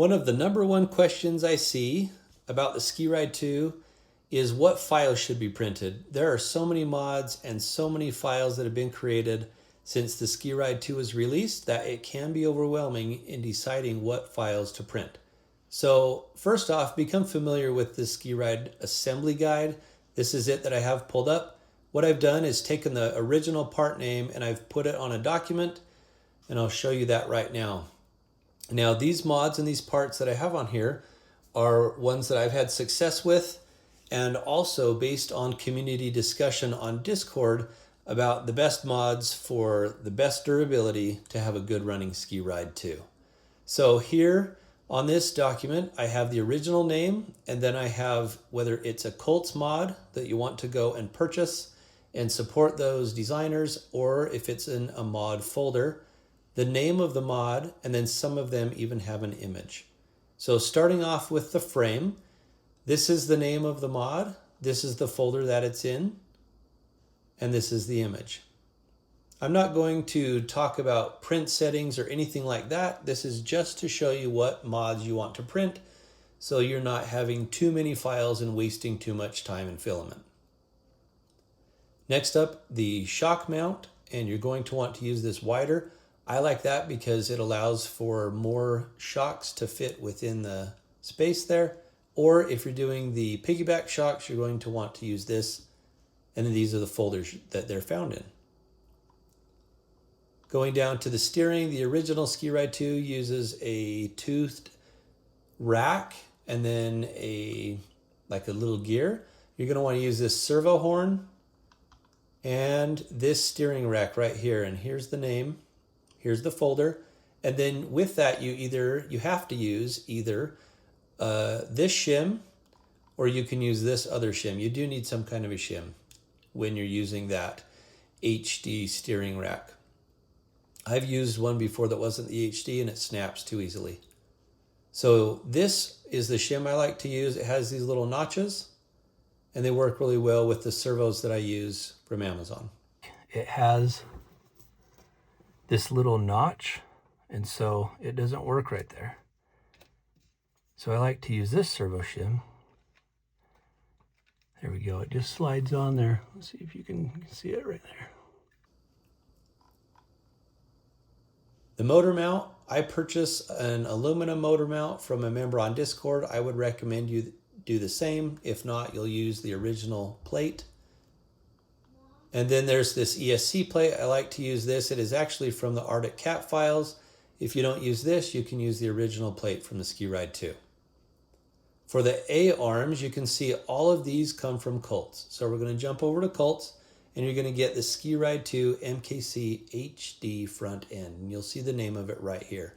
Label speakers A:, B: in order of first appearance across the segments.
A: One of the number one questions I see about the Skeeride 2 is what files should be printed. There are so many mods and so many files that have been created since the Skeeride 2 was released that it can be overwhelming in deciding what files to print. So first off, become familiar with the Skeeride assembly guide. This is it that I have pulled up. What I've done is taken the original part name and I've put it on a document, and I'll show you that right now. Now, these mods and these parts that I have on here are ones that I've had success with, and also based on community discussion on Discord about the best mods for the best durability to have a good running Skeeride 2. So here on this document, I have the original name, and then I have whether it's a Colts mod that you want to go and purchase and support those designers, or if it's in a mod folder, the name of the mod, and then some of them even have an image. So starting off with the frame, this is the name of the mod, this is the folder that it's in, and this is the image. I'm not going to talk about print settings or anything like that. This is just to show you what mods you want to print, so you're not having too many files and wasting too much time and filament. Next up, the shock mount, and you're going to want to use this wider. I like that because it allows for more shocks to fit within the space there. Or if you're doing the piggyback shocks, you're going to want to use this. And then these are the folders that they're found in. Going down to the steering, the original Skeeride 2 uses a toothed rack and then like a little gear. You're going to want to use this servo horn and this steering rack right here. And here's the name. Here's the folder. And then with that, you have to use either this shim, or you can use this other shim. You do need some kind of a shim when you're using that HD steering rack. I've used one before that wasn't the HD and it snaps too easily. So this is the shim I like to use. It has these little notches and they work really well with the servos that I use from Amazon. It has this little notch, and so it doesn't work right there. So I like to use this servo shim. There we go, it just slides on there. Let's see if you can see it right there. The motor mount, I purchased an aluminum motor mount from a member on Discord. I would recommend you do the same. If not, you'll use the original plate. And then there's this ESC plate. I like to use this. It is actually from the Arctic Cat files. If you don't use this, you can use the original plate from the Skeeride 2. For the A arms, you can see all of these come from Colts. So we're going to jump over to Colts, and you're going to get the Skeeride 2 MKC HD front end. And you'll see the name of it right here.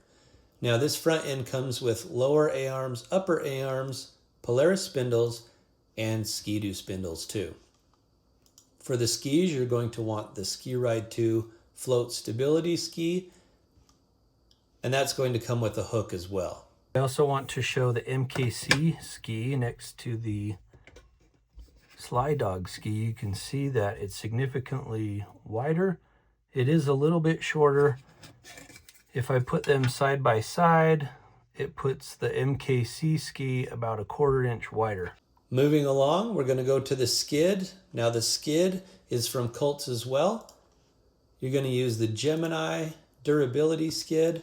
A: Now this front end comes with lower A arms, upper A arms, Polaris spindles, and Ski-Doo spindles too. For the skis, you're going to want the Skeeride 2 float stability ski, and that's going to come with a hook as well. I also want to show the MKC ski next to the Sly Dog ski. You can see that it's significantly wider. It is a little bit shorter. If I put them side by side, it puts the MKC ski about a 1/4 inch wider. Moving along, we're going to go to the skid. Now the skid is from Colts as well. You're going to use the Gemini durability skid.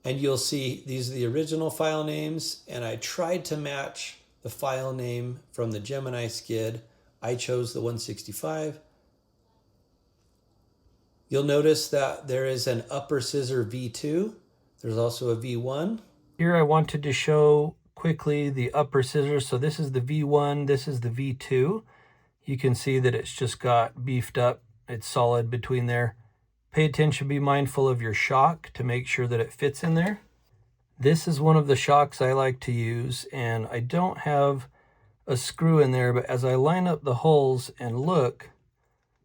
A: And you'll see these are the original file names. And I tried to match the file name from the Gemini skid. I chose the 165. You'll notice that there is an upper scissor V2. There's also a V1. Here I wanted to show quickly the upper scissors. So this is the V1, this is the V2. You can see that it's just got beefed up. It's solid between there. Pay attention, be mindful of your shock to make sure that it fits in there. This is one of the shocks I like to use, and I don't have a screw in there, but as I line up the holes and look,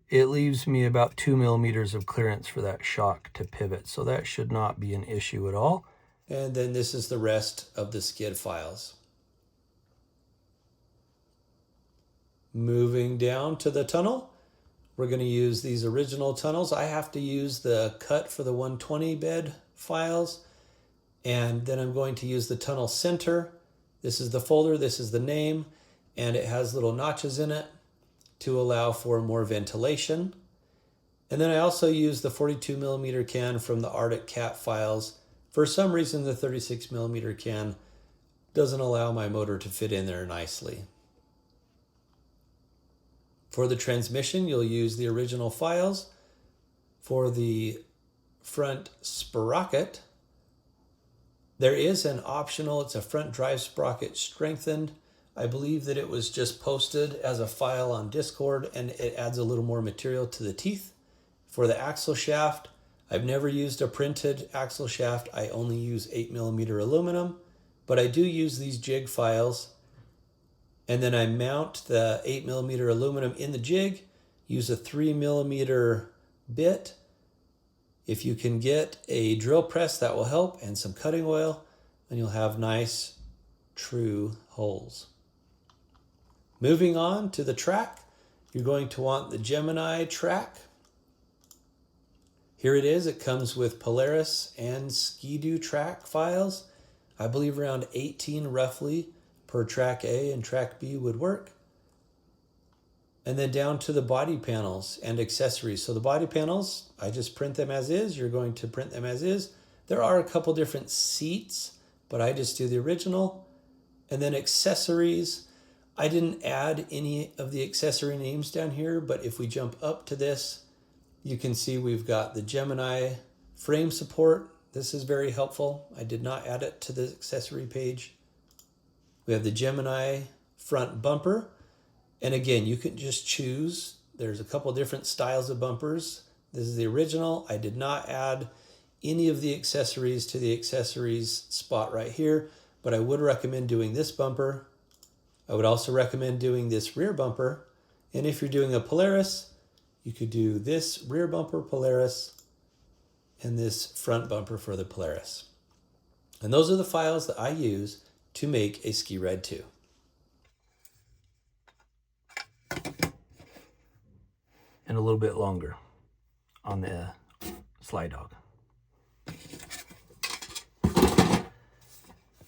A: it leaves me about 2 millimeters of clearance for that shock to pivot. So that should not be an issue at all. And then this is the rest of the skid files. Moving down to the tunnel, we're going to use these original tunnels. I have to use the cut for the 120 bed files. And then I'm going to use the tunnel center. This is the folder, this is the name, and it has little notches in it to allow for more ventilation. And then I also use the 42 millimeter can from the Arctic Cat files. For some reason, the 36 millimeter can doesn't allow my motor to fit in there nicely. For the transmission, you'll use the original files. For the front sprocket, there is an optional, it's a front drive sprocket strengthened. I believe that it was just posted as a file on Discord, and it adds a little more material to the teeth. For the axle shaft, I've never used a printed axle shaft. I only use 8 millimeter aluminum, but I do use these jig files. And then I mount the 8 millimeter aluminum in the jig, use a 3 millimeter bit. If you can get a drill press, that will help, and some cutting oil, and you'll have nice, true holes. Moving on to the track, you're going to want the Gemini track. Here it is. It comes with Polaris and Ski-Doo track files. I believe around 18 roughly per track A, and track B would work. And then down to the body panels and accessories. So the body panels, I just print them as is. You're going to print them as is. There are a couple different seats, but I just do the original. And then accessories, I didn't add any of the accessory names down here, but if we jump up to this, you can see we've got the Gemini frame support. This is very helpful. I did not add it to the accessory page. We have the Gemini front bumper. And again, you can just choose. There's a couple different styles of bumpers. This is the original. I did not add any of the accessories to the accessories spot right here, but I would recommend doing this bumper. I would also recommend doing this rear bumper. And if you're doing a Polaris, you could do this rear bumper Polaris and this front bumper for the Polaris. And those are the files that I use to make a Skeeride 2. And a little bit longer on the slide dog.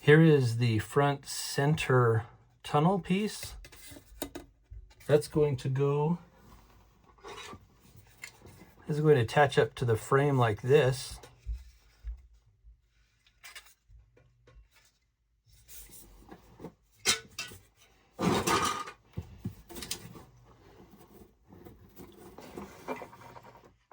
A: Here is the front center tunnel piece. That's going to attach up to the frame like this.